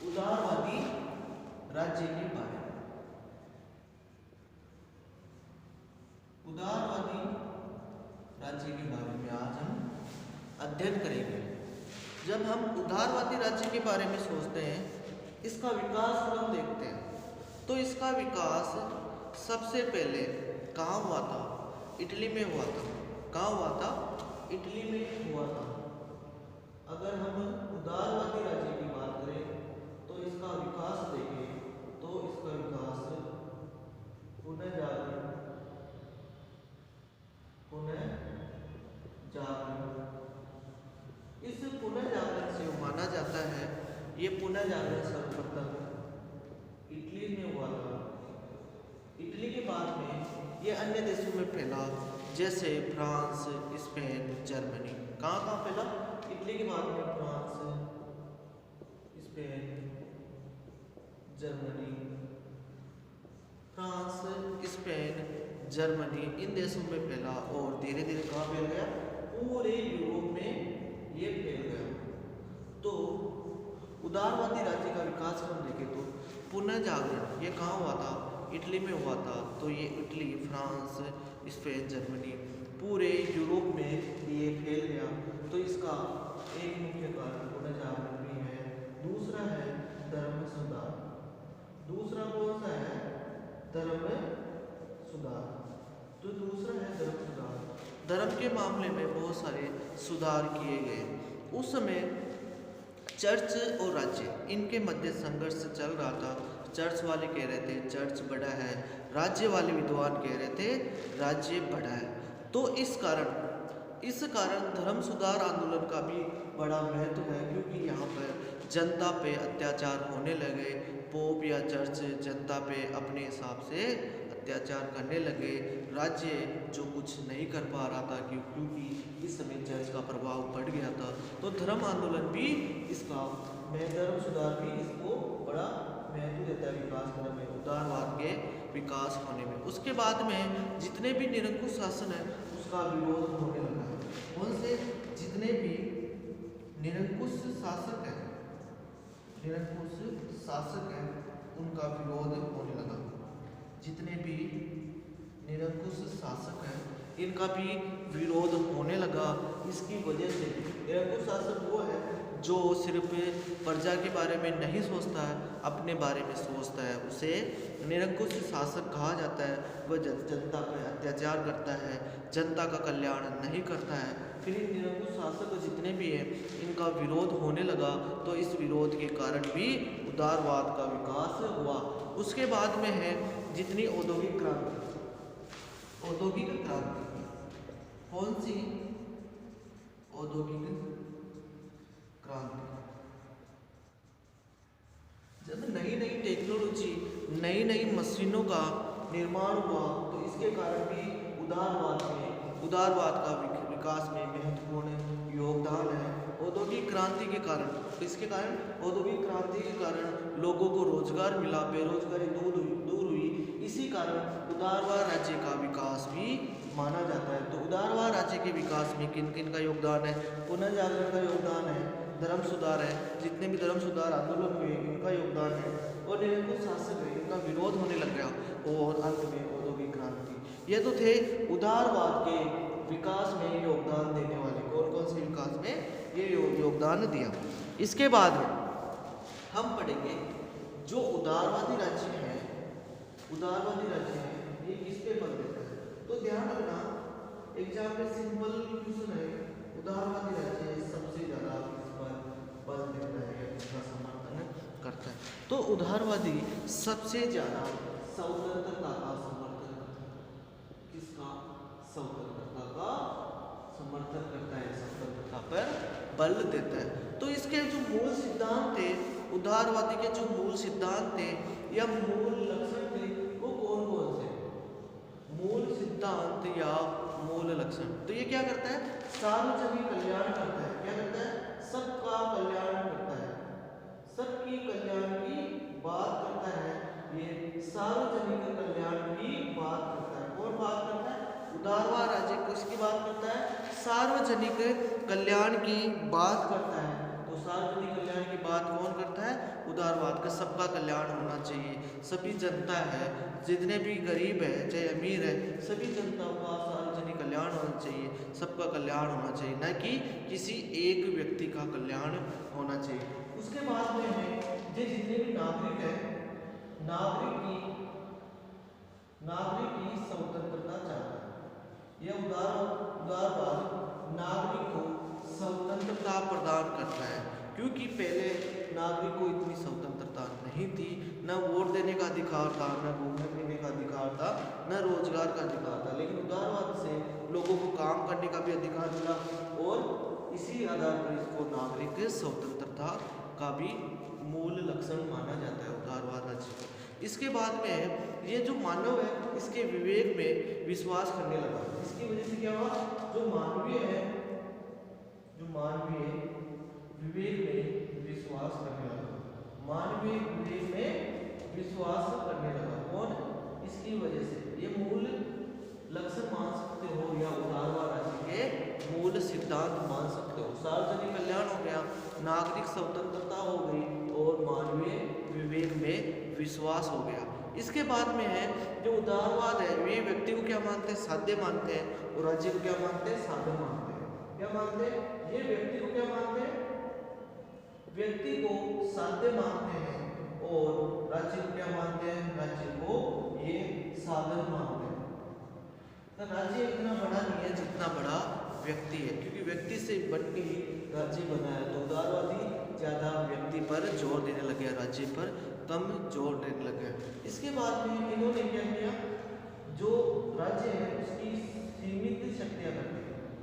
उदारवादी राज्य के बारे में। उदारवादी राज्य के बारे में आज हम अध्ययन करेंगे। जब हम उदारवादी राज्य के बारे में सोचते हैं, इसका विकास क्रम देखते हैं, तो इसका विकास सबसे पहले कहाँ हुआ था? इटली में हुआ था। कहाँ हुआ था? इटली में हुआ था। अगर हम उदारवादी राज्य की बात करें तो इसका विकास देखें तो इसका विकास पुनः जागरण इस पुनः जागरण से माना जाता है, ये पुनः जागरण सर्वप्रथम इटली में हुआ था। इटली के बाद में ये अन्य देशों में फैला, जैसे फ्रांस, स्पेन, जर्मनी। कहाँ फैला? इटली के बाद में France, Spain, Germany, France, Spain, Germany, इन देशों में फैला और धीरे धीरे कहाँ फैल गया? पूरे यूरोप में ये फैल गया। तो उदारवादी राज्य का विकास हम देखें तो पुनः जागरण ये कहाँ हुआ था? इटली में हुआ था। तो ये इटली, फ्रांस, स्पेन, जर्मनी, पूरे यूरोप में ये फैल गया। तो इसका एक मुख्य कारण पुनः जागरण भी है। दूसरा है धर्म सुधार। दूसरा कौन सा है? धर्म सुधार। तो दूसरा है धर्म सुधार। धर्म के मामले में बहुत सारे सुधार किए गए। उस समय चर्च और राज्य इनके मध्य संघर्ष चल रहा था। चर्च वाले कह रहे थे चर्च बड़ा है, राज्य वाले विद्वान कह रहे थे राज्य बड़ा है। तो इस कारण धर्म सुधार आंदोलन का भी बड़ा महत्व है, क्योंकि यहाँ पर जनता पे अत्याचार होने लगे। पोप या चर्च जनता पे अपने हिसाब से अत्याचार करने लगे। राज्य जो कुछ नहीं कर पा रहा था क्योंकि इस समय चर्च का प्रभाव बढ़ गया था। तो धर्म आंदोलन भी इसका धर्म सुधार भी इसको बड़ा महत्व देता है विकास करने में, उदारवाद के विकास होने में। उसके बाद में जितने भी निरंकुश शासन है उसका विरोध होने लगा। उनसे जितने भी निरंकुश शासक हैं उनका विरोध होने लगा। जितने भी निरंकुश शासक हैं इनका भी विरोध होने लगा। इसकी वजह से निरंकुश शासक वो है जो सिर्फ प्रजा के बारे में नहीं सोचता है, अपने बारे में सोचता है, उसे निरंकुश शासक कहा जाता है। वह जनता पर अत्याचार करता है, जनता का कल्याण नहीं करता है। फिर इन निरंकुश शासक जितने भी हैं इनका विरोध होने लगा। तो इस विरोध के कारण भी उदारवाद का विकास हुआ। उसके बाद में है जितनी औद्योगिक क्रांति। औद्योगिक क्रांति कौन सी? औद्योगिक क्रांति। जब नई नई टेक्नोलॉजी, नई नई मशीनों का निर्माण हुआ तो इसके कारण भी उदारवाद का विकास में महत्वपूर्ण योगदान है। औद्योगिक क्रांति के कारण, इसके कारण औद्योगिक क्रांति के कारण लोगों को रोजगार मिला, बेरोजगारी दूर हुई। इसी कारण उदारवाद राज्य का विकास भी माना जाता है। तो उदारवाद राज्य के विकास में किन किन का योगदान है? पुनः जागरण का योगदान है, धर्म सुधार है, जितने भी धर्म सुधार आंदोलन हुए इनका योगदान है, और निरंकुश शासक है इनका विरोध होने लग गया, और अंत में औद्योगिक क्रांति। ये तो थे उदारवाद के विकास में योगदान देने वाले। कौन कौन से विकास में ये योगदान दिया? इसके बाद हम पढ़ेंगे जो उदारवादी राज्य है ये किस पे बल देता है। तो ध्यान रखना, एग्जाम में सिंपल क्वेश्चन है, उदारवादी राज्य सबसे ज्यादा किस पर बल देता है, इसका समर्थन करता है। तो उदारवादी सबसे ज्यादा स्वतंत्रता का समर्थन करता है। किसका? स्वतंत्रता का समर्थन करता है, स्वतंत्रता पर बल देता है। तो इसके जो मूल सिद्धांत थे, उदारवादी के जो मूल सिद्धांत थे या मूल लक्षण थे, वो कौन कौन से? मूल सिद्धांत या मूल लक्षण। तो ये क्या करता है? सार्वजनिक कल्याण करता है। क्या करता है? सबका कल्याण करता है, सबकी कल्याण की बात करता है। ये सार्वजनिक कल्याण की बात करता है। कौन बात करता है? उदारवाद राज्य किसकी बात करता है? सार्वजनिक कल्याण की बात करता है। तो सार्वजनिक कल्याण की बात कौन करता है? उदारवाद का सबका कल्याण होना चाहिए, सभी जनता है, जितने भी गरीब है चाहे अमीर है, सभी जनताओं का सार्वजनिक कल्याण होना चाहिए, सबका कल्याण होना चाहिए, न कि किसी एक व्यक्ति का कल्याण होना चाहिए। उसके बाद में है ये जितने भी नागरिक है, नागरिक की स्वतंत्रता चाहता है। यह उदारवाद नागरिक को स्वतंत्रता प्रदान करता है, क्योंकि पहले नागरिक को इतनी स्वतंत्रता नहीं थी, न वोट देने का अधिकार था, न घूमने फिरने का अधिकार था, न रोजगार का अधिकार था। लेकिन उदारवाद से लोगों को काम करने का भी अधिकार मिला और इसी आधार पर इसको नागरिक स्वतंत्रता का भी मूल लक्षण माना जाता है उदारवाद राज्य का। इसके बाद में ये जो मानव है इसके विवेक में विश्वास करने लगा। इसकी वजह से क्या हुआ, जो मानवीय विवेक में विश्वास करने लगा, मानवीय विवेक में विश्वास करने लगा। कौन? इसकी वजह से ये मूल लक्षण मान सकते हो या उदारवाद राज्य के मूल सिद्धांत मान सकते हो। सार्वजनिक कल्याण हो गया, नागरिक स्वतंत्रता हो गई और मानवीय विवेक में विश्वास हो गया। इसके बाद में है जो उदारवाद है, वे व्यक्ति को क्या मानते हैं? साध्य मानते हैं, और राज्य को क्या मानते हैं? साधन मानते हैं। क्या मानते हैं? ये व्यक्ति को क्या मानते हैं? व्यक्ति को साध्य मानते हैं, और राज्य को क्या मानते हैं? राज्य को ये साधन मानते हैं। तो राज्य इतना बड़ा नहीं है जितना बड़ा व्यक्ति है, क्योंकि व्यक्ति से बनके ही राज्य बना है। तो उदारवादी ज्यादा व्यक्ति पर जोर देने लगे, राज्य पर कम जोर देने लगे। इसके बाद में इन्होंने क्या किया, जो राज्य है उसकी सीमित शक्तियां करती।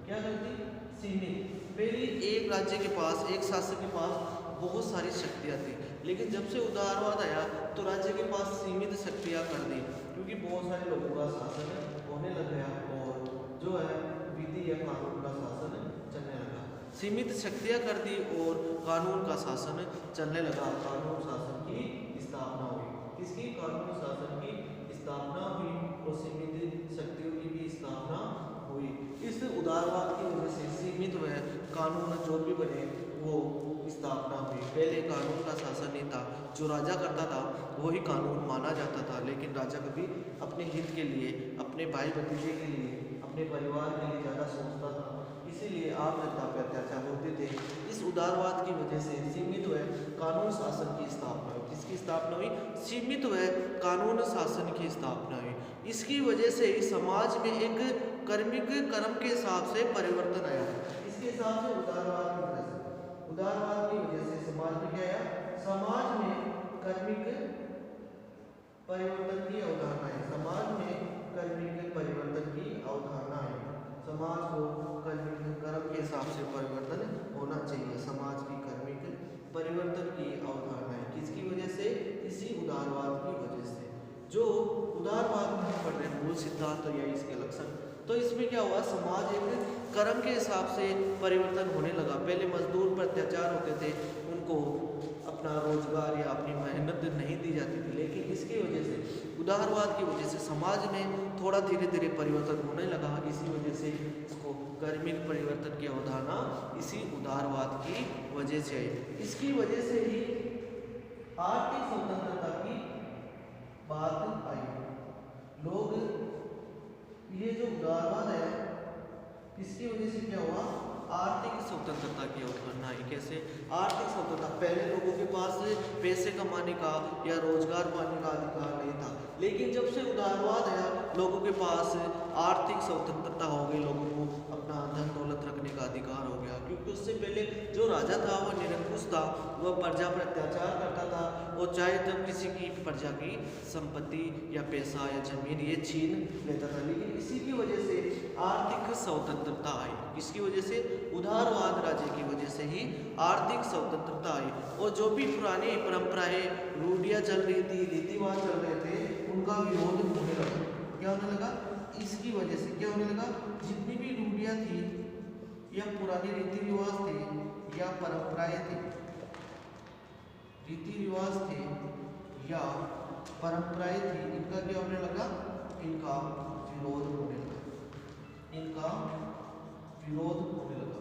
क्या करती? सीमित। पहले एक राज्य के पास, एक शासक के पास बहुत सारी शक्तियां थी, लेकिन जब से उदारवाद आया तो राज्य के पास सीमित शक्तियां कर दी, क्योंकि बहुत सारे लोगों का शासन होने लग गया और जो है विधि या कानून का शासन चलने लगा। सीमित शक्तियां कर दी और कानून का शासन चलने लगा। कानून शासन की स्थापना हुई। किसकी? कानून शासन की स्थापना हुई और सीमित शक्तियों की भी स्थापना हुई। इस उदारवाद की वजह से सीमित व कानून जो भी बने वो स्थापना हुई। पहले कानून का शासन नहीं था, जो राजा करता था वही कानून माना जाता था, लेकिन राजा कभी अपने हित के लिए, अपने भाई भतीजे के लिए, अपने परिवार के लिए ज़्यादा सोचता था, इसीलिए आम जनता पर अत्याचार होते थे। इस उदारवाद की वजह से सीमित व कानून शासन की स्थापना हुई। किसकी स्थापना हुई? सीमित व कानून शासन की स्थापना हुई। इसकी वजह से समाज में एक कर्मिक कर्म के हिसाब से परिवर्तन आया। इसके हिसाब से उदारवाद की वजह से समाज में क्या आया? समाज में कर्मिक परिवर्तन की अवधारणा है। समाज में कर्मिक परिवर्तन की अवधारणा है। समाज को कर्मिक कर्म के हिसाब से परिवर्तन होना चाहिए। समाज की कर्मिक परिवर्तन की अवधारणा है। किसकी वजह से? इसी उदारवाद की वजह से। जो उदारवाद में पढ़ रहे मूल सिद्धांत तो यही इसके लक्षण। तो इसमें क्या हुआ, समाज एक कर्म के हिसाब से परिवर्तन होने लगा। पहले मजदूर पर अत्याचार होते थे, उनको अपना रोजगार या अपनी मेहनत नहीं दी जाती थी, लेकिन इसकी वजह से उदारवाद की वजह से समाज में थोड़ा धीरे धीरे परिवर्तन होने लगा। इसी वजह से इसको कर्मिक परिवर्तन की अवधारणा इसी उदारवाद की वजह से आई। इसकी वजह से ही आर्थिक स्वतंत्रता की बात आई। लोग ये जो उदारवाद है इसकी वजह से क्या हुआ, आर्थिक स्वतंत्रता की अवधारणा आई। कैसे आर्थिक स्वतंत्रता? पहले लोगों के पास पैसे कमाने का या रोजगार पाने का अधिकार नहीं था, लेकिन जब से उदारवाद आया लोगों के पास आर्थिक स्वतंत्रता हो गई, लोगों को अपना धन दौलत रखने का अधिकार हो गया। क्योंकि उससे पहले जो राजा था वह निरंकुश था, वह प्रजा पर अत्याचार करता था और चाहे जब किसी की प्रजा की संपत्ति या पैसा या जमीन ये छीन लेता था। लेकिन इसी की वजह से आर्थिक स्वतंत्रता आई। किसकी वजह से? उदारवाद राज्य की वजह से ही आर्थिक स्वतंत्रता आई। और जो भी पुरानी परंपराएं, रूढ़ियाँ चल रही थी, रीतिवाद चल रहे थे, उनका विरोध होने लगा। क्या होने लगा? इसकी वजह से क्या होने लगा, जितनी भी रूढ़ियाँ थी या पुराने रीति रिवाज थे या परंपराएं थी, रीति रिवाज थे या परंपराएं थी, इनका क्या होने लगा, इनका विरोध होने लगा, इनका विरोध होने लगा।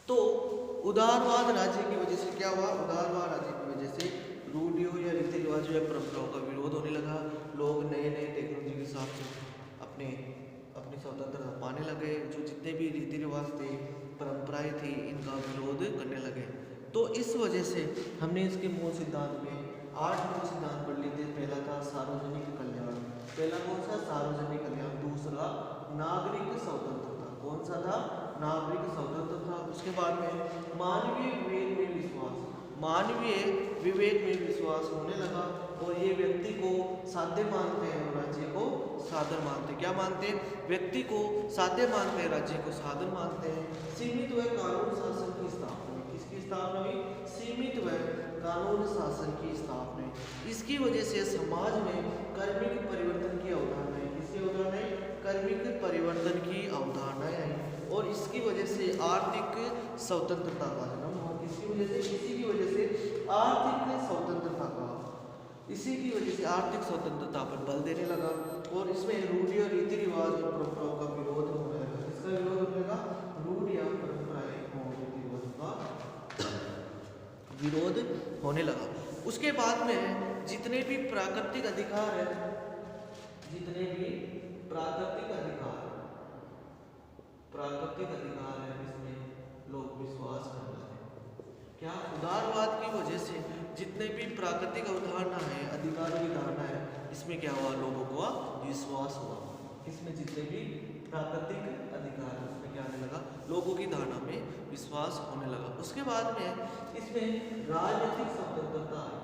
तो उदारवाद राज्य की वजह से क्या हुआ, उदारवाद राज्य की वजह से रूढ़ियों या रीति रिवाजों या परंपराओं का विरोध होने लगा। लोग नए नए टेक्नोलॉजी के हिसाब से अपने अपनी स्वतंत्रता पाने लगे। जो जितने भी रीति रिवाज थे, परंपराएं थी, इनका विरोध करने लगे। तो इस वजह से हमने इसके मूल सिद्धांत में 8 मूल सिद्धांत पढ़ लिए थे। पहला था सार्वजनिक कल्याण। पहला कौन सा? सार्वजनिक कल्याण। दूसरा नागरिक स्वतंत्रता। कौन सा था? नागरिक स्वतंत्रता। उसके बाद में मानवीय विवेक में विश्वास। मानवीय विवेक में विश्वास होने लगा और ये व्यक्ति को साध्य मानते हैं और राज्य को साधन मानते हैं। क्या मानते हैं? व्यक्ति को साध्य मानते हैं, राज्य को साधन मानते हैं। सीमित व कानून शासन की स्थापना। किसकी स्थापना हुई? सीमित व कानून शासन की स्थापना। इसकी वजह से समाज में कर्मिक परिवर्तन की अवधारणा है। किसकी अवधारणा है? कर्मिक परिवर्तन की अवधारणाएं आई और इसकी वजह से आर्थिक स्वतंत्रता का जन्म हुआ। किसकी वजह से? इसी की वजह से आर्थिक स्वतंत्रता का, इसी की वजह से आर्थिक स्वतंत्रता पर बल देने लगा और इसमें रूढ़ी और रीति रिवाज और परंपराओं का विरोध होने लगा। किसका विरोध होने लगा? रूढ़ी या परंपराएं और रीति रिवाजों का विरोध होने लगा। उसके बाद में जितने भी प्राकृतिक अधिकार है, जितने भी प्राकृतिक अधिकार है, इसमें लोग विश्वास करने लगे। क्या? उदारवाद की वजह से जितने भी प्राकृतिक अवधारणा है, अधिकारों की धारणा है, इसमें क्या हुआ? लोगों को विश्वास हुआ। इसमें जितने भी प्राकृतिक अधिकार है, उसमें क्या आने लगा? लोगों की धारणा में विश्वास होने लगा। उसके बाद में इसमें राजनीतिक स्वतंत्रता आई।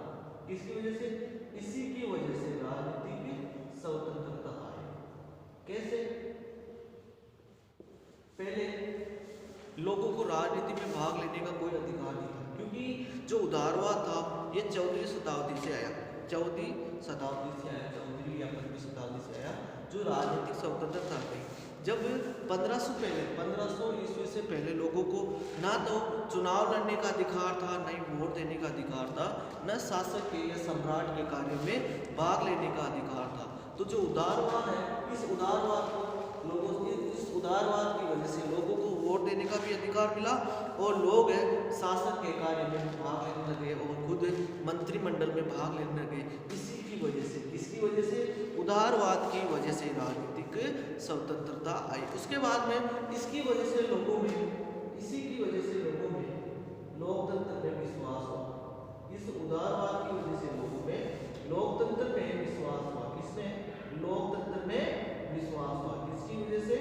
किसकी वजह से? इसी की वजह से राजनीतिक स्वतंत्रता आई। कैसे? पहले लोगों को राजनीति में भाग लेने का कोई अधिकार नहीं था, क्योंकि जो उदारवाद था ये 14वीं शताब्दी से आया। 14वीं शताब्दी से आया, 14वीं या 15वीं शताब्दी से आया जो राजनीतिक स्वतंत्रता थी। जब 1500 ईस्वी से पहले लोगों को ना तो चुनाव लड़ने का अधिकार था, ना ही वोट देने का अधिकार था, न शासक के या सम्राट के कार्य में भाग लेने का अधिकार था। तो जो उदारवाद है, इस उदारवाद को लोगों, इस उदारवाद की वजह से लोगों को वोट देने का भी अधिकार मिला और लोग शासक के कार्य में भाग लेने लगे और खुद मंत्रिमंडल में भाग लेने लगे। इसी की वजह से, किसकी वजह से? उदारवाद की वजह से राजनीतिक स्वतंत्रता आई। उसके बाद में इसकी वजह से लोगों में, इसी की वजह से लोगों में लोकतंत्र में विश्वास हुआ। इस उदारवाद की वजह से लोगों में लोकतंत्र में विश्वास हुआ। किसमें? लोकतंत्र में विश्वास हुआ। किसकी वजह से?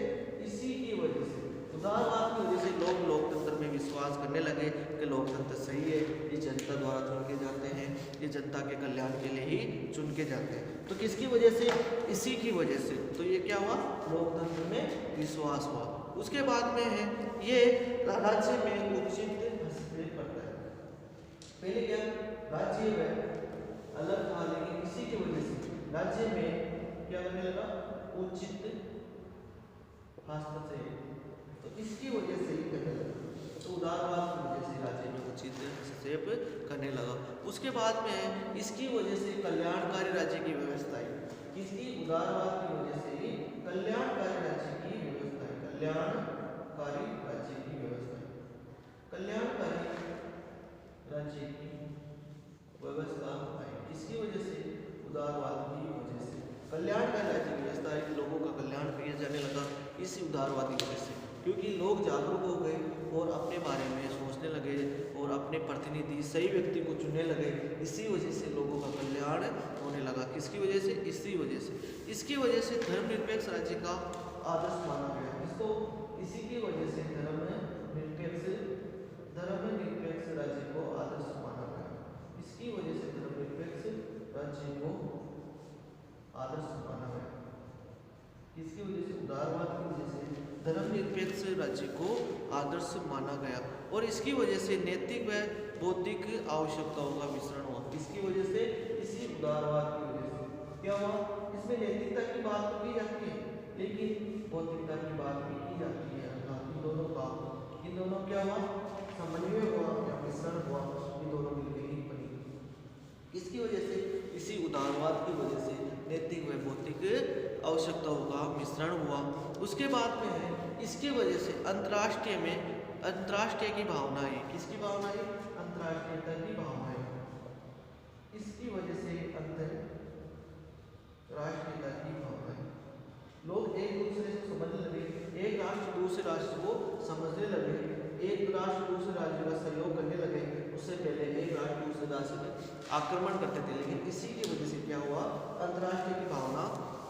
इसी की वजह से, उदारवाद की वजह से लोग लोकतंत्र में विश्वास करने लगे कि लोकतंत्र सही है, ये जनता द्वारा चुन के जाते हैं, ये जनता के कल्याण के लिए ही चुन के जाते हैं। तो किसकी वजह से? इसी की वजह से। तो ये क्या हुआ? लोकतंत्र में विश्वास हुआ। उसके बाद में है ये राज्य में उचित हस्तक्षेप करता है। पहले क्या? राज्य में अलग था, लेकिन इसी की वजह से राज्य में क्या करने लगा? उचित हस्तक्षेप। तो इसकी वजह से ही करने लगा। तो उदारवाद की वजह से राज्य में उचित हस्तक्षेप करने लगा। उसके बाद में इसकी वजह से कल्याणकारी राज्य की व्यवस्था आई। किसकी? उदारवाद की वजह से ही कल्याणकारी राज्य की व्यवस्था आई। कल्याणकारी राज्य की व्यवस्था, कल्याणकारी राज्य की व्यवस्था आई। किसकी वजह से? उदारवाद की वजह से कल्याणकारी राज्य की व्यवस्था आई। लोगों का कल्याण किया जाने लगा इसी उदारवादी वजह से, क्योंकि लोग जागरूक हो गए और अपने बारे में सोचने लगे और अपने प्रतिनिधि सही व्यक्ति को चुनने लगे। इसी वजह से लोगों का कल्याण होने लगा। किसकी वजह से? इसी वजह से। इसकी वजह से धर्मनिरपेक्ष राज्य का आदर्श माना गया। इसको इसी की वजह से धर्मनिरपेक्ष राज्य को आदर्श माना गया। इसकी वजह से धर्मनिरपेक्ष राज्य को आदर्श माना गया। किसकी वजह से? उदारवाद की वजह से धर्मनिरपेक्ष राज्य को आदर्श माना गया और इसकी वजह से नैतिक व बौद्धिक आवश्यकताओं का मिश्रण हुआ। किसकी वजह से? इसी उदारवाद की वजह से। क्या हुआ? इसमें नैतिकता की बात तो की जाती है, लेकिन बौद्धिकता की बात भी की जाती है। इन दोनों क्या हुआ? समन्वय हुआ या मिश्रण हुआ। ये दोनों मिलकर ही बनी। किसकी वजह से? इसी उदारवाद की वजह से नैतिक व बौद्धिक आवश्यकताओं का मिश्रण हुआ। उसके बाद में है इसकी वजह से अंतर्राष्ट्रीय की भावना है। किसकी भावना है? अंतर्राष्ट्रीयता शासक आक्रमण करते थे, लेकिन इसी की वजह से क्या हुआ, अंतर्राष्ट्रीय की भावना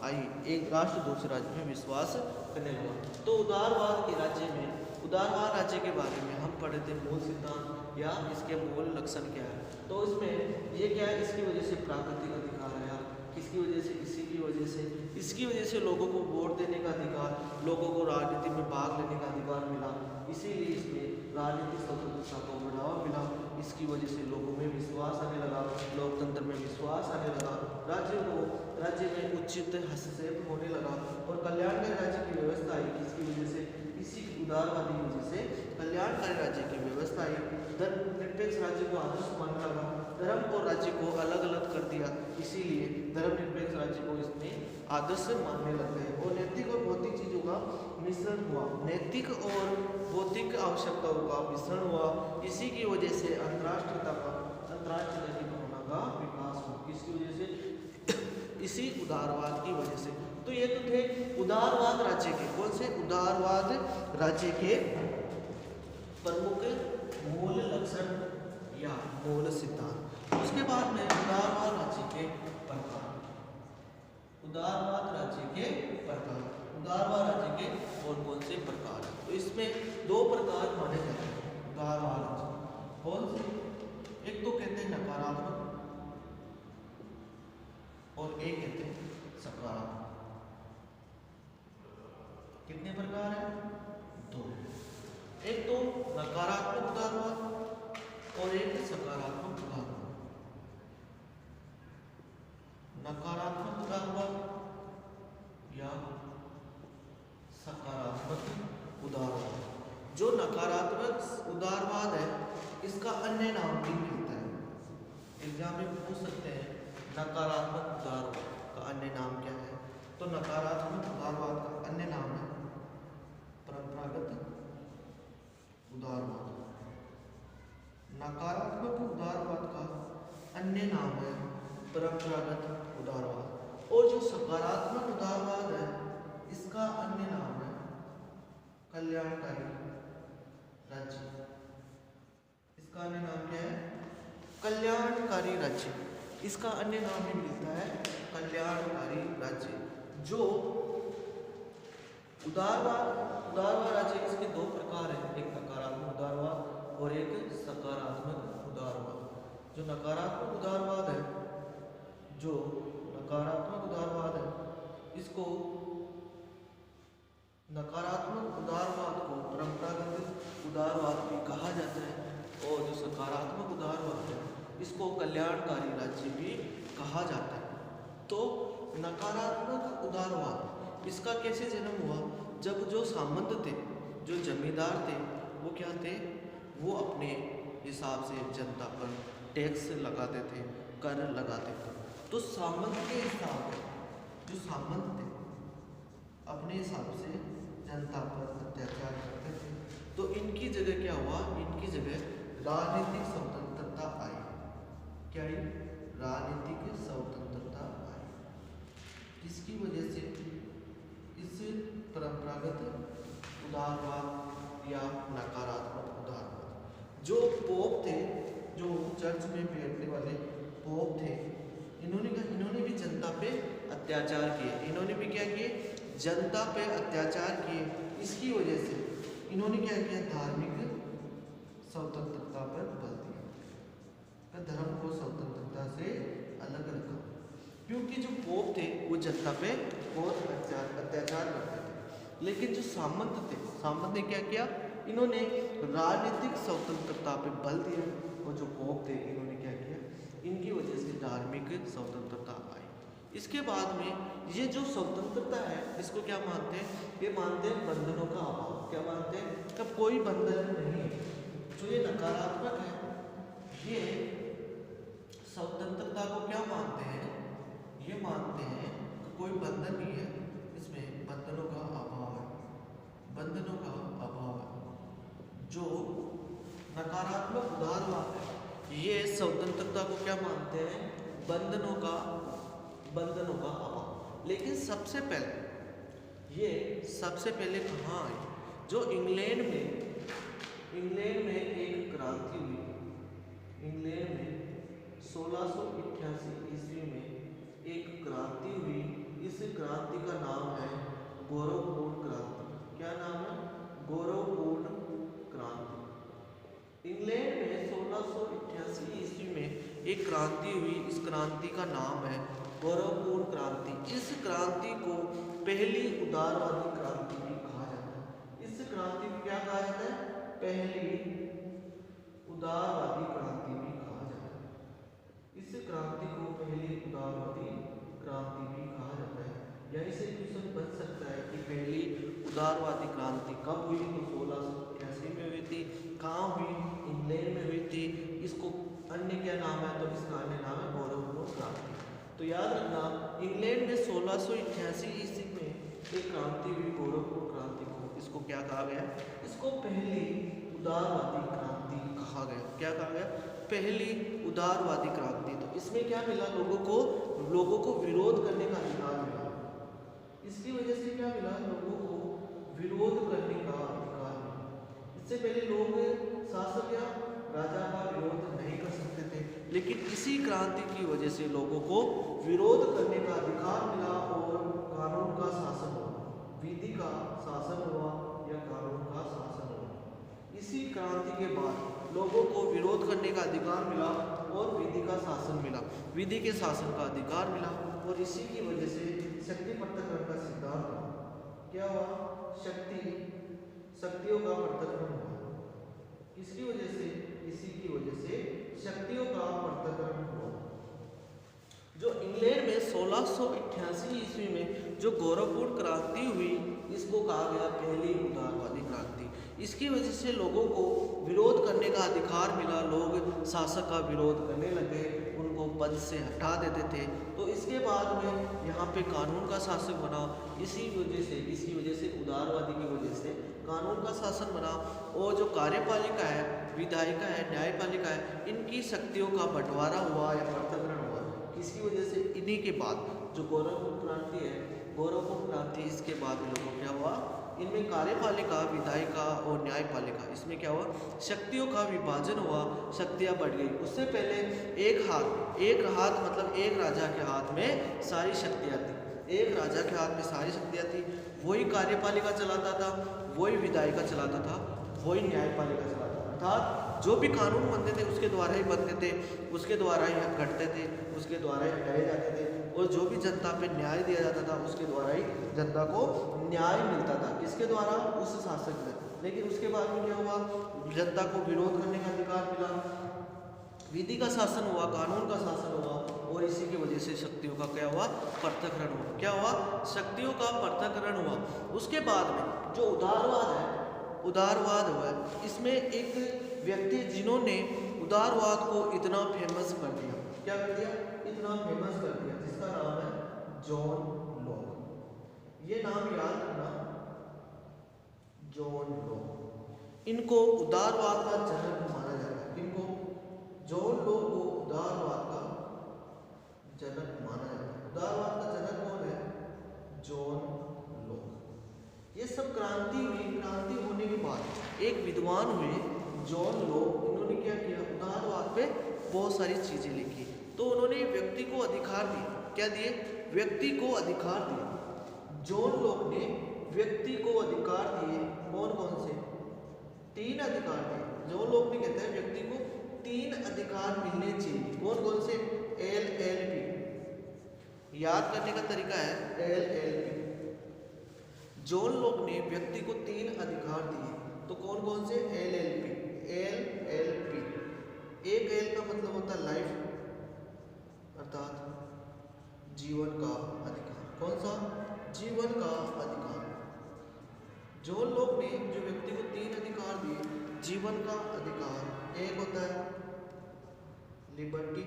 आई, एक राष्ट्र दूसरे राज्य में विश्वास करने लगा। तो उदारवाद के राज्य में, उदारवाद राज्य के बारे में हम पढ़े थे मूल सिद्धांत या इसके मूल लक्षण क्या है। तो इसमें ये क्या है, इसकी वजह से प्राकृतिक अधिकार आया, किसकी वजह से, इसी की वजह से, इसकी वजह से लोगों को वोट देने का अधिकार, लोगों को राजनीति में भाग लेने का अधिकार मिला, इसीलिए इसमें राजनीतिक स्वतंत्रता को बढ़ावा मिला, इसकी वजह से लोगों में विश्वास आने लगा, लोकतंत्र में विश्वास आने लगा, राज्य में उचित हस्तक्षेप होने लगा और कल्याणकारी राज्य की व्यवस्था आई, किसकी वजह से, इसी उदारवादी की वजह से कल्याणकारी राज्य की व्यवस्था आई। धर्मनिरपेक्ष राज्य को आदर्श मानने लगा, धर्म और राज्य को अलग अलग कर दिया, इसीलिए धर्मनिरपेक्ष राज्य को इसने आदर्श मानने लग गए और नैतिक और भौतिक चीजों का मिश्रण हुआ, नैतिक और भौतिक आवश्यकताओं का मिश्रण हुआ, इसी की वजह से अंतर्राष्ट्रीयता की भावना का विकास हुआ, किसकी वजह से, इसी उदारवाद की वजह से। तो ये तो थे उदारवाद राज्य के, कौन से, उदारवाद राज्य के प्रमुख मूल लक्षण या मूल सिद्धांत। उसके बाद में उदारवाद राज्य के प्रकार, उदारवाद राज्य के प्रकार, उदारवाद राज्य के और कौन से प्रकार है। तो इसमें दो प्रकार माने जाते हैं उदारवाद राज्य, कौन से, एक तो कहते हैं नकारात्मक और एक कहते हैं सकारात्मक। कितने प्रकार हैं, दो, एक तो नकारात्मक उदारवाद और एक सकारात्मक उदारवाद। नकारात्मक उदारवाद या सकारात्मक उदारवाद। जो नकारात्मक उदारवाद है इसका अन्य नाम भी मिलता है, एग्जाम में पूछ सकते हैं नकारात्मक उदारवाद का अन्य नाम क्या है। तो नकारात्मक उदारवाद का अन्य नाम है परंपरागत उदारवाद। नकारात्मक उदारवाद का अन्य नाम है परंपरागत उदारवाद। और जो सकारात्मक उदारवाद है इसका अन्य नाम है कल्याणकारी राज्य। इसका अन्य नाम क्या है, कल्याणकारी राज्य। इसका अन्य नाम भी मिलता है कल्याणकारी राज्य। जो उदारवाद राज्य, इसके दो प्रकार हैं, एक नकारात्मक उदारवाद और एक सकारात्मक उदारवाद। जो नकारात्मक उदारवाद है, जो नकारात्मक उदारवाद है, इसको नकारात्मक उदारवाद को परंपरागत उदारवाद भी कहा जाता है और जो सकारात्मक उदारवाद है इसको कल्याणकारी राज्य भी कहा जाता है। तो नकारात्मक उदारवाद इसका कैसे जन्म हुआ, जब जो सामंत थे, जो जमींदार थे, वो क्या थे, वो अपने हिसाब से जनता पर टैक्स लगाते थे, कर लगाते थे। तो सामंत के हिसाब से जो सामंत थे अपने हिसाब से जनता पर अत्याचार करते थे। तो इनकी जगह क्या हुआ, इनकी जगह राजनीतिक स्वतंत्रता आई। क्या आई, राजनीतिक स्वतंत्रता आई। किसकी वजह से, इस परंपरागत उदारवाद या नकारात्मक उदारवाद। जो पोप थे, जो चर्च में बैठने वाले पोप थे, इन्होंने भी जनता पे अत्याचार किए। इन्होंने भी क्या किए, जनता पे अत्याचार किए। इसकी वजह से इन्होंने क्या किया, धार्मिक स्वतंत्रता पर बल दिया, धर्म को स्वतंत्रता से अलग रखा। क्योंकि जो पोप थे वो जनता पे बहुत अत्याचार करते थे। लेकिन जो सामंत थे, सामंत ने क्या किया, इन्होंने राजनीतिक स्वतंत्रता पे बल दिया। और जो पोप थे इन्होंने क्या किया, इनकी वजह से धार्मिक स्वतंत्रता आई। इसके बाद में ये जो स्वतंत्रता है इसको क्या मानते हैं, ये मानते हैं बंधनों का अभाव। क्या मानते हैं, तब कोई बंधन नहीं है। जो ये नकारात्मक है, ये स्वतंत्रता को क्या मानते हैं, ये मानते हैं कि कोई बंधन नहीं है, इसमें बंधनों का अभाव है, बंधनों का अभाव है। जो नकारात्मक उदारवाद है ये स्वतंत्रता को क्या मानते हैं, बंधनों का अभाव। लेकिन सबसे पहले कहाँ आए, जो इंग्लैंड में एक क्रांति हुई, इंग्लैंड में 1688 ईस्वी में एक क्रांति हुई। इस क्रांति का नाम है गौरवपूर्ण क्रांति। क्या नाम है? गौरवपूर्ण क्रांति। इंग्लैंड में 1688 ईस्वी में एक क्रांति हुई। इस क्रांति का नाम है गौरवपूर्ण क्रांति। इस क्रांति को पहली उदारवादी क्रांति भी कहा जाता है। इस क्रांति को क्या कहा जाता है? पहली उदारवादी क्रांति भी कहा जाता है। इस क्रांति को पहली उदारवादी क्रांति भी कहा जाता है। या इसे क्वेश्चन बन सकता है कि पहली उदारवादी क्रांति कब हुई? तो 1688 में हुई थी। कहाँ हुई? इंग्लैंड में हुई थी। इसको अन्य क्या नाम है? तो इसका अन्य नाम है गौरवपूर्ण क्रांति। तो याद रखना, इंग्लैंड में 1688 ईस्वी में एक क्रांति हुई, गौरवपूर्ण क्रांति को। इसको क्या कहा गया? इसको पहली उदारवादी क्रांति कहा गया। क्या कहा गया? पहली उदारवादी क्रांति। तो इसमें क्या मिला? लोगों को विरोध करने का अधिकार मिला। इसकी वजह से क्या मिला? लोगों को विरोध करने का अधिकार मिला। इससे पहले लोग शासक या राजा का विरोध नहीं कर सकते थे, लेकिन इसी क्रांति की वजह से लोगों को विरोध करने का अधिकार मिला और कानून का शासन हुआ। विधि का शासन हुआ या कानून का शासन हुआ। इसी क्रांति के बाद लोगों को विरोध करने का अधिकार मिला और विधि का शासन मिला। विधि के शासन का अधिकार मिला और इसी की वजह से शक्ति पृथक्करण का सिद्धांत हुआ। क्या हुआ? शक्तियों का पृथक्करण हुआ। किसकी वजह से? इसी की वजह से शक्तियों का पृथक्करण हुआ। जो इंग्लैंड में 1688 ईस्वी में जो गौरवपूर्ण क्रांति हुई, इसको कहा गया पहली उदारवादी क्रांति। इसकी वजह से लोगों को विरोध करने का अधिकार मिला। लोग शासक का विरोध करने लगे, उनको पद से हटा देते थे। तो इसके बाद में यहाँ पे कानून का शासक बना। इसी वजह से उदारवादी की वजह से कानून का शासन बना। और जो कार्यपालिका है, विधायिका है, न्यायपालिका है, इनकी शक्तियों का बंटवारा हुआ या पृथक्करण हुआ। किसकी वजह से? इन्हीं के बाद जो गौरवपूर्ण क्रांति है, गौरवपूर्ण क्रांति, इसके बाद में लोगों क्या हुआ? इनमें कार्यपालिका, विधायिका और न्यायपालिका, इसमें क्या हुआ? शक्तियों का विभाजन हुआ, शक्तियां बढ़ गई। उससे पहले एक हाथ मतलब एक राजा के हाथ में सारी शक्तियां थी। एक राजा के हाथ में सारी शक्तियां थी। वही कार्यपालिका चलाता था, वही विधायिका चलाता था, वही न्यायपालिका चलाता था। अर्थात जो भी कानून बनते थे उसके द्वारा ही बनते थे, उसके द्वारा ही घटते थे, उसके द्वारा ही हटाए जाते थे। और जो भी जनता पे न्याय दिया जाता था उसके द्वारा ही जनता को न्याय मिलता था। किसके द्वारा? उस शासक से। लेकिन उसके बाद में क्या हुआ? जनता को विरोध करने का अधिकार मिला, विधि का शासन हुआ, कानून का शासन हुआ और इसी की वजह से शक्तियों का क्या हुआ? पृथक्करण हुआ। क्या हुआ? शक्तियों का पृथक्करण हुआ। उसके बाद में जो उदारवाद हुआ, इसमें एक व्यक्ति जिन्होंने उदारवाद को इतना फेमस कर दिया। क्या कर दिया? इतना फेमस कर दिया, जिसका नाम है जॉन लॉक। ये नाम याद रखना, जॉन लॉक। इनको उदारवाद का जनक माना जाता है। इनको जॉन लॉक को उदारवाद का जनक माना जाता है। उदारवाद का जनक कौन है? John Locke. ये सब क्रांति हुई। क्रांति होने के बाद एक विद्वान हुए, जॉन लॉक। इन्होंने क्या किया? उदारवाद पे बहुत सारी चीजें लिखी। तो उन्होंने व्यक्ति को अधिकार दिए। क्या दिए? व्यक्ति को अधिकार दिए। जॉन लॉक ने व्यक्ति को अधिकार दिए। कौन कौन से? 3 अधिकार दिए। जॉन लॉक ने कहता है व्यक्ति को 3 अधिकार मिलने चाहिए। कौन कौन से? LLP। याद करने का तरीका है LLP। जॉन लॉक ने व्यक्ति को 3 अधिकार दिए। तो कौन कौन से? LLP। एक L का मतलब होता है लाइफ, अर्थात जीवन का अधिकार। कौन सा? जीवन का अधिकार। जॉन लॉक ने जो व्यक्ति को 3 अधिकार दिए, जीवन का अधिकार एक होता है लिबर्टी,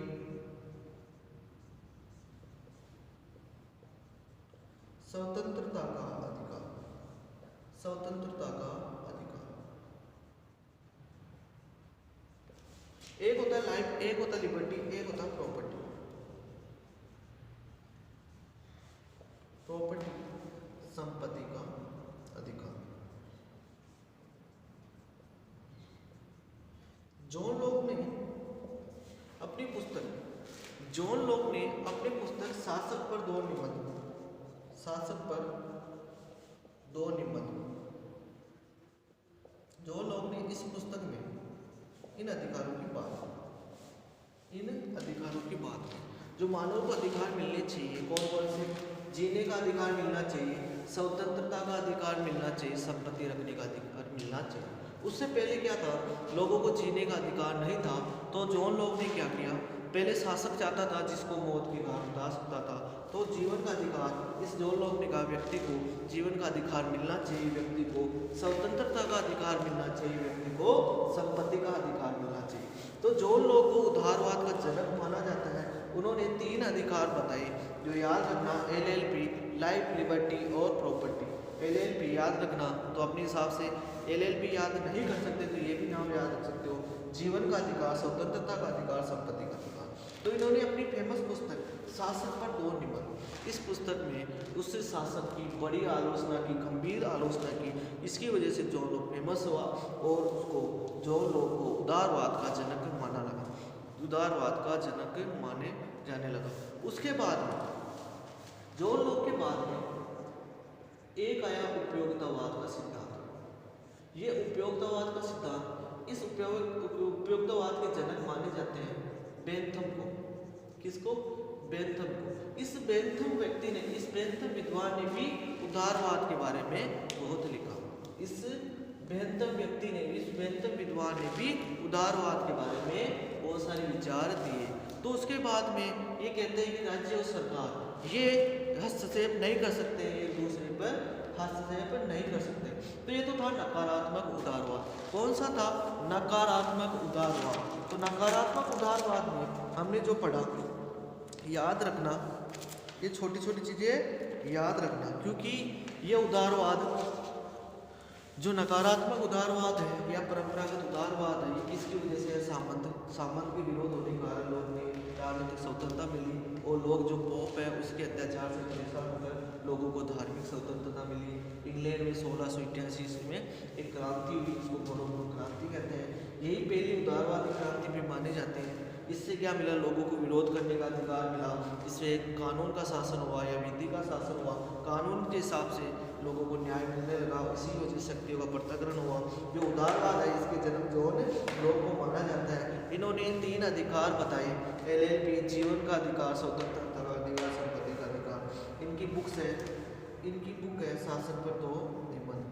स्वतंत्रता का अधिकार, स्वतंत्रता का अधिकार। एक होता है लाइफ, एक होता है लिबर्टी, एक होता है प्रॉपर्टी। प्रॉपर्टी संपत्ति का अधिकार। जॉन लॉक ने अपनी पुस्तक जॉन लॉक ने अपनी पुस्तक शासक पर दो निबंध, शासक पर दो निबंध, जॉन लॉक ने इस पुस्तक में इन अधिकारों की बात की जो मानव को अधिकार मिलने चाहिए। कौन कौन से? जीने का अधिकार मिलना चाहिए, स्वतंत्रता का अधिकार मिलना चाहिए, संपत्ति रखने का अधिकार मिलना चाहिए। उससे पहले क्या था, लोगों को जीने का अधिकार नहीं था, तो जॉन लॉक ने क्या किया, पहले शासक चाहता था जिसको मौत की घाट उठा सकता था, तो जीवन का अधिकार, इस जॉन लॉक ने कहा व्यक्ति को जीवन का अधिकार मिलना चाहिए, व्यक्ति को स्वतंत्रता का अधिकार मिलना चाहिए, व्यक्ति को संपत्ति का अधिकार मिलना चाहिए। तो जॉन लॉक को उदारवाद का जनक माना जाता है। उन्होंने 3 अधिकार बताए जो याद रखना, LLP, लाइफ, लिबर्टी और प्रॉपर्टी। LLP याद रखना, तो अपने हिसाब से LLP याद नहीं कर सकते तो ये भी नाम याद रख सकते हो, जीवन का अधिकार, स्वतंत्रता का अधिकार, संपत्ति का अधिकार। तो इन्होंने अपनी फेमस पुस्तक शासक पर दो निबंध, इस पुस्तक में उससे शासक की बड़ी आलोचना की, गंभीर आलोचना की। इसकी वजह से जॉन लॉक फेमस हुआ और उसको जॉन लॉक को उदारवाद का जनक माना लगा, उदारवाद का जनक माने जाने लगा। उसके बाद में जॉन लॉक के बाद में एक आया उपयोगितावाद का सिद्धांत। ये उपयोगितावाद का सिद्धांत, इस उपयोगितावाद के जनक माने जाते हैं बेंथम को। किसको? बेंथम को। इस बेंथम व्यक्ति ने, इस बेंथम विद्वान ने भी उदारवाद के बारे में बहुत लिखा। इस बेंथम व्यक्ति ने, इस बेंथम विद्वान ने भी उदारवाद के बारे में बहुत सारे विचार दिए। तो उसके बाद में ये कहते हैं कि राज्य और सरकार ये हस्तक्षेप नहीं कर सकते, एक दूसरे पर हस्तक्षेप नहीं कर सकते। तो ये तो था नकारात्मक उदारवाद। कौन सा था? नकारात्मक उदारवाद। तो नकारात्मक उदारवाद में हमने जो पढ़ा, याद रखना, ये छोटी छोटी चीज़ें याद रखना, क्योंकि ये उदारवाद, जो नकारात्मक उदारवाद है या परंपरागत उदारवाद है, ये किसकी वजह से है? सामंत के विरोध होने के कारण लोग ने राजनीतिक स्वतंत्रता मिली, और लोग जो पोप है उसके अत्याचार से परेशान होकर लोगों को धार्मिक स्वतंत्रता मिली। इंग्लैंड में 1688 ईस्वी में एक क्रांति हुई, इसको बोरोबो क्रांति कहते हैं। यही पहली उदारवादी क्रांति भी माने जाते हैं। इससे क्या मिला? लोगों को विरोध करने का अधिकार मिला, इससे कानून का शासन हुआ या विधि का शासन हुआ, कानून के हिसाब से लोगों को न्याय मिलने लगा। इसी वजह से शक्तियों का पृथक्करण हुआ। जो उदारवाद है इसके जन्म जॉन लॉक को माना जाता है। इन्होंने 3 अधिकार बताए, LLP, जीवन का अधिकार, स्वतंत्रता का अधिकार, संपत्ति का अधिकार। इनकी बुक है शासन पर दो निबंध।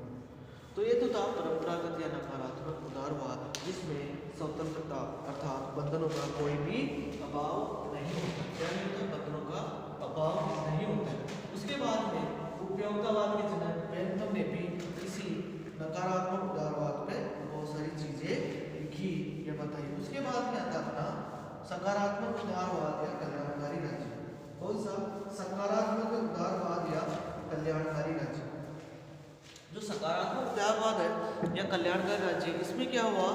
तो ये तो था परंपरागत या नकारात्मक उदारवाद, जिसमें स्वतंत्रता अर्थात बंधनों का कोई भी अभाव नहीं होता। क्या नहीं होता? बंधनों का अभाव नहीं होता। उसके बाद में उपयोगितावाद के जनक बेंथम ने भी इसी नकारात्मक उदारवाद पे बहुत सारी चीजें लिखी या बताई। उसके बाद में आता अपना सकारात्मक उदारवाद या कल्याणकारी राज्य। कौन सा? सकारात्मक उदारवाद या कल्याणकारी राज्य। जो सकारात्मक उदारवाद है या कल्याणकारी राज्य, इसमें क्या हुआ?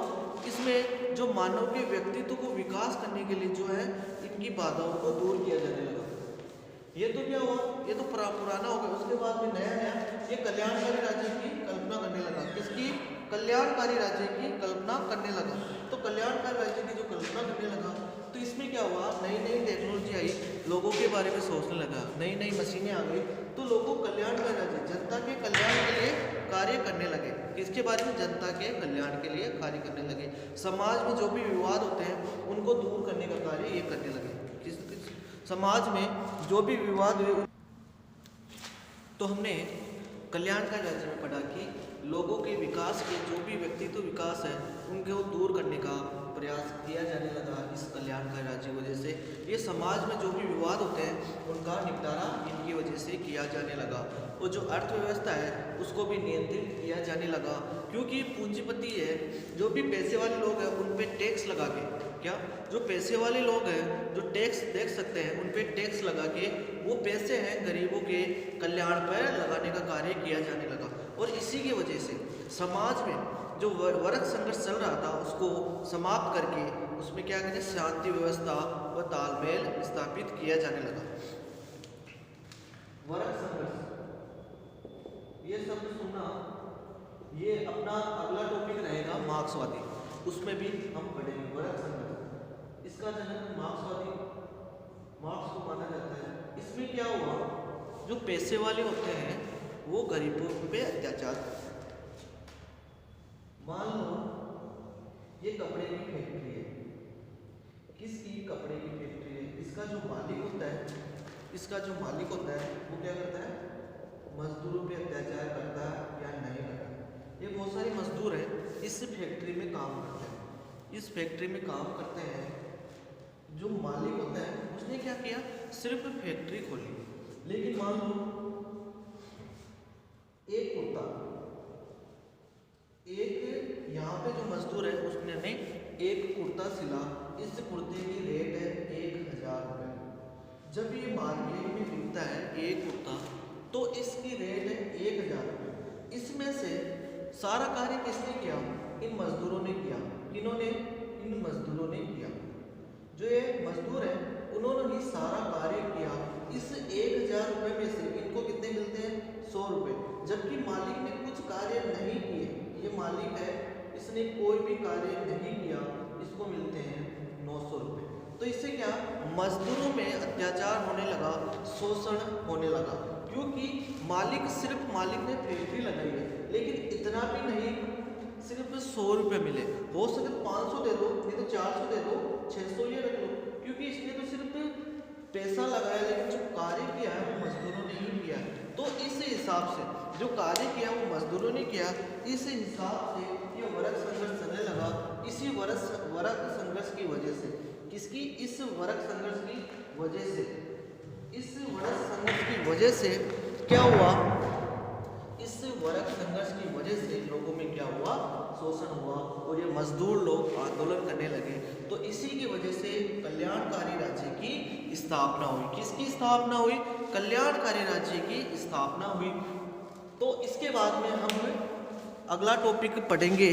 इसमें जो मानव के व्यक्तित्व को विकास करने के लिए जो है इनकी बाधाओं को दूर किया जाने लगा। ये तो क्या हुआ? ये तो पुराना हो गया। उसके बाद में नया ये कल्याणकारी राज्य की कल्पना करने लगा। किसकी? कल्याणकारी राज्य की कल्पना करने लगा। तो कल्याणकारी राज्य की जो कल्पना करने लगा, तो इसमें क्या हुआ? नई नई टेक्नोलॉजी आई, लोगों के बारे में सोचने लगा, नई नई मशीनें आ गई, तो लोगों कल्याणकारी राज्य, जनता के कल्याण के लिए कार्य करने लगे। किसके बारे में? जनता के कल्याण के लिए कार्य करने लगे। समाज में जो भी विवाद होते हैं उनको दूर करने का कार्य ये करने लगे। समाज में जो भी विवाद हुए, तो हमने कल्याणकारी राज्य में पढ़ा कि लोगों के विकास के जो भी व्यक्तित्व विकास है उनको दूर करने का प्रयास किया जाने लगा इस कल्याणकारी राज्य की वजह से। ये समाज में जो भी विवाद होते हैं उनका निपटारा इनकी वजह से किया जाने लगा। और जो अर्थव्यवस्था है उसको भी नियंत्रित किया जाने लगा, क्योंकि पूंजीपति है, जो भी पैसे वाले लोग हैं उन पे टैक्स लगा के, क्या जो पैसे वाले लोग हैं जो टैक्स देख सकते हैं उन पे टैक्स लगा के वो पैसे हैं गरीबों के कल्याण पर लगाने का कार्य किया जाने लगा। और इसी की वजह से समाज में जो वर्ग संघर्ष चल रहा था उसको समाप्त करके उसमें क्या कहते हैं शांति व्यवस्था व तालमेल स्थापित किया जाने लगा। वर्ग संघर्ष, ये शब्द सुनना, ये अपना अगला टॉपिक रहेगा मार्क्सवादी, उसमें भी हम पढ़ेंगे वर्ग संघर्ष। इसका जनक मार्क्सवादी जो पैसे वाले होते हैं वो गरीबों पे अत्याचार करते हैं। मान लो ये कपड़े की फैक्ट्री है, किसकी? कपड़े की फैक्ट्री है। इसका जो मालिक होता है वो क्या करता है? मजदूरों पे अत्याचार करता है या नहीं करता? ये बहुत सारे मजदूर हैं, इस फैक्ट्री में काम करते हैं। इस फैक्ट्री में काम करते हैं, जो मालिक होता है उसने क्या किया? सिर्फ फैक्ट्री खोली, लेकिन मान लो एक कुत्ता, एक यहाँ पे जो मजदूर है उसने एक कुर्ता सिला, इस कुर्ते की रेट है 1000 रुपये। जब ये मार्केट में बिकता है एक कुर्ता, तो इसकी रेट है 1000 रुपये। इसमें से सारा कार्य किसने किया? इन मजदूरों ने किया। इन्होंने इन मजदूरों ने किया। जो ये मजदूर है उन्होंने ही सारा कार्य किया। इस 1000 रुपये में से इनको कितने मिलते हैं? 100 रुपये। जबकि मालिक ने कुछ कार्य नहीं किए, ये मालिक है, इसने कोई भी कार्य नहीं किया, इसको मिलते हैं 900 रुपये। तो इससे क्या? मजदूरों में अत्याचार होने लगा, शोषण होने लगा, क्योंकि मालिक ने फैक्ट्री लगाई है, लेकिन इतना भी नहीं, सिर्फ 100 रुपये मिले। हो सके 500 दे दो, नहीं तो 400 दे दो, 600 ये रख लो, क्योंकि इसने तो सिर्फ पैसा लगाया, लेकिन जो कार्य किया है वो मजदूरों ने ही किया है। तो इस हिसाब से जो कार्य किया वो मजदूरों ने किया, इस हिसाब से ये वर्ग संघर्ष चलने लगा। इसी वर्ग संघर्ष की वजह से, किसकी? इस वर्ग संघर्ष की वजह से, इस वर्ग संघर्ष की वजह से क्या हुआ? इस वर्ग संघर्ष की वजह से लोगों में क्या हुआ? शोषण हुआ, और ये मजदूर लोग आंदोलन करने लगे। तो इसी की वजह से कल्याणकारी राज्य की स्थापना हुई। किसकी स्थापना हुई? कल्याणकारी राज्य की स्थापना हुई। तो इसके बाद में हम अगला टॉपिक पढ़ेंगे